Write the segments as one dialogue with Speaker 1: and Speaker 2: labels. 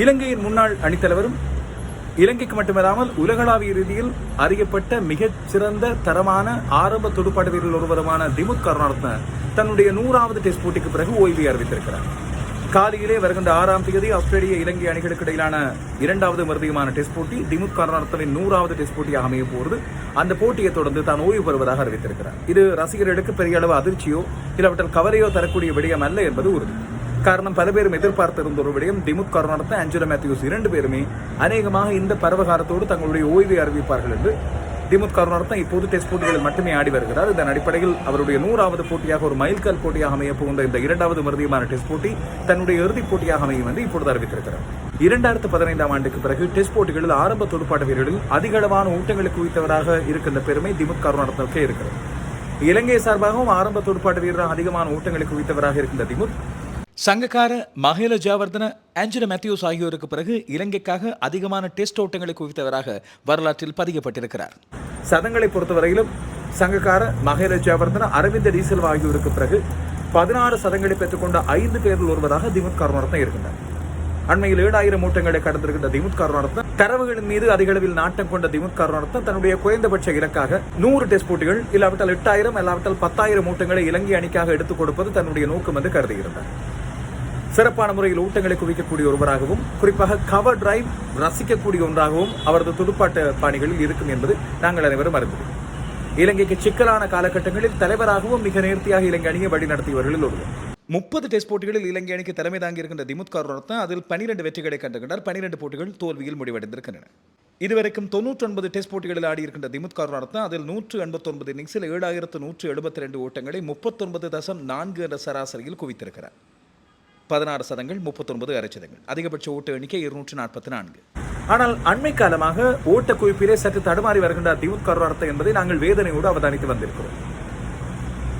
Speaker 1: இலங்கையின் முன்னாள் அணித்தலைவரும் இலங்கைக்கு மட்டுமல்லாமல் உலகளாவிய ரீதியில் அறியப்பட்ட மிகச் சிறந்த தரமான ஆரம்ப துடுப்பாட்ட வீரர்கள் ஒருவருமான திமுத் கருணாரத்ன தன்னுடைய 100வது டெஸ்ட் போட்டிக்கு பிறகு ஓய்வை அறிவித்திருக்கிறார். காலையிலே வருகின்ற 6ஆம் தேதி ஆஸ்திரேலிய இலங்கை அணிகளுக்கு இடையிலான 2வது மறுதியமான டெஸ்ட் போட்டி திமுத் கருணாரத்னவின் 100வது டெஸ்ட் போட்டியாக அமைய போகிறது. அந்த போட்டியை தொடர்ந்து தான் ஓய்வு பெறுவதாக அறிவித்திருக்கிறார். இது ரசிகர்களுக்கு பெரிய அளவு அதிர்ச்சியோ இல்லாவற்றில் கவலையோ தரக்கூடிய விடயம் அல்ல என்பது உறுதி. காரணம், பல பேரும் எதிர்பார்த்திருந்த ஒரு விடயம் திமுத் கருணாரத்ன, ஆஞ்சலோ மேத்யூஸ் 2 பேருமே அநேகமாக இந்த பருவகாலத்தோடு தங்களுடைய ஓய்வை அறிவிப்பார்கள் என்று. திமுத் கருணாரத்ன இப்போது டெஸ்ட் போட்டிகளில் மட்டுமே ஆடி வருகிறார். இதன் அடிப்படையில் அவருடைய 100வது போட்டியாக ஒரு மைல்கல் போட்டியாக அமைய போகின்ற இந்த 2வது மறுதியமான டெஸ்ட் போட்டி தன்னுடைய இறுதிப் போட்டியாக அமையும் என்று இப்பொழுது அறிவித்திருக்கிறார். 2015ஆம் ஆண்டுக்கு பிறகு டெஸ்ட் போட்டிகளில் ஆரம்ப துடுப்பாட்ட வீரர்களில் அதிக அளவான ஊட்டங்களை குவித்தவராக இருக்கின்ற பெருமை திமுத் கருணாரத்னவுக்கே இருக்கிறது. இலங்கை சார்பாகவும் ஆரம்ப துடுப்பாட்ட வீரராக அதிகமான ஊட்டங்களை குவித்தவராக இருக்கின்ற திமுத் சங்கக்கார மஹேல ஜெயவர்தன, ஆஞ்சலோ மேத்யூஸ் ஆகியோருக்கு பிறகு இலங்கைக்காக அதிகமான டெஸ்ட் ஓட்டங்களை குவித்தவராக வரலாற்றில் பதியப்பட்டிருக்கிறார். சதங்களை பொறுத்தவரையிலும் சங்கக்கார மஹேல ஜெயவர்தன, அரவிந்த டீசல்வா ஆகியோருக்கு பிறகு 16 சதங்களை பெற்றுக்கொண்ட 5 பேரில் ஒருவராக திமுத் கருணாரத்ன இருக்கின்றார். அண்மையில் 7000 ஓட்டங்களை கடந்திருக்கின்ற திமுத் கருணாரத்ன, தரவுகளின் மீது அதிக அளவில் நாட்டம் கொண்ட திமுத் கருணாரத்ன தன்னுடைய குறைந்தபட்ச இலக்காக 100 டெஸ்ட் போட்டிகள் இல்லாவிட்டால் 8000 இல்லாவிட்டால் 10,000 ஓட்டங்களை இலங்கை அணிக்காக எடுத்துக் கொடுப்பது தன்னுடைய நோக்கம் என்று கருதுகிறார். சிறப்பான முறையில் ஊட்டங்களை குவிக்கக்கூடிய ஒருவராகவும் குறிப்பாக கவர் டிரைவ் ரசிக்கக்கூடிய ஒன்றாகவும் அவரது துடுப்பாட்ட பாணிகளில் இருக்கும் என்பது நாங்கள் அனைவரும் அறிந்தது. இலங்கைக்கு சிக்கலான காலகட்டங்களில் தலைவராகவும் மிக நேர்த்தியாக இலங்கை அணியை வழிநடத்தியவர்களில் ஒருவர். 30 டெஸ்ட் போட்டிகளில் இலங்கை அணிக்கு தலைமை தாங்கியிருக்கின்ற திமுத் கருணாரத்ன அதில் 12 வெற்றிகளை கண்டிருக்கின்றார். 12 போட்டிகள் தோல்வியில் முடிவடைந்திருக்கின்றன. இதுவரைக்கும் 99 டெஸ்ட் போட்டிகளில் ஆடியிருக்கின்ற திமுத் கருணாரத்ன அதில் 189 இன்னிங்ஸில் 7172 ஓட்டங்களை 39.4 என்ற சராசரியில் குவித்திருக்கிறார். 16 சதங்கள், 39 அரைச்சதங்கள். அதிகபட்ச ஓட்ட எண்ணிக்கை 244. ஆனால் அண்மை காலமாக ஓட்ட குவிப்பிலே சற்று தடுமாறி வருகின்ற திமுத் கருணாரத்ன என்பதை நாங்கள் வேதனையோடு அவதானித்து வந்திருக்கிறோம்.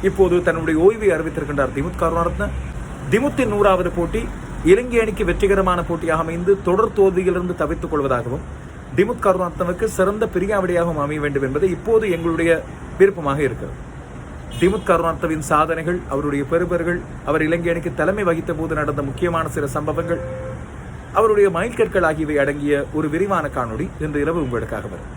Speaker 1: இப்போது தன்னுடைய ஓய்வை அறிவித்திருக்கின்றார் திமுத் கருணாரத்ன. திமுத்தின் 100வது போட்டி இலங்கை அணிக்கு வெற்றிகரமான போட்டியாக அமைந்து தொடர் தோல்வியிலிருந்து தவித்துக் கொள்வதாகவும் திமுத் கருணாரத்னவுக்கு சிறந்த பிரியாவிடையாகவும் அமைய வேண்டும் என்பது இப்போது எங்களுடைய விருப்பமாக இருக்கிறது. திமுத் கருணாரத்னவின் சாதனைகள், அவருடைய பெறுபர்கள், அவர் இலங்கை அணிக்கு தலைமை வகித்த போது நடந்த முக்கியமான சில சம்பவங்கள், அவருடைய மைல்கற்கள் ஆகியவை அடங்கிய ஒரு விரிவான காணொளி இன்று இரவு உங்களுக்காக வரும்.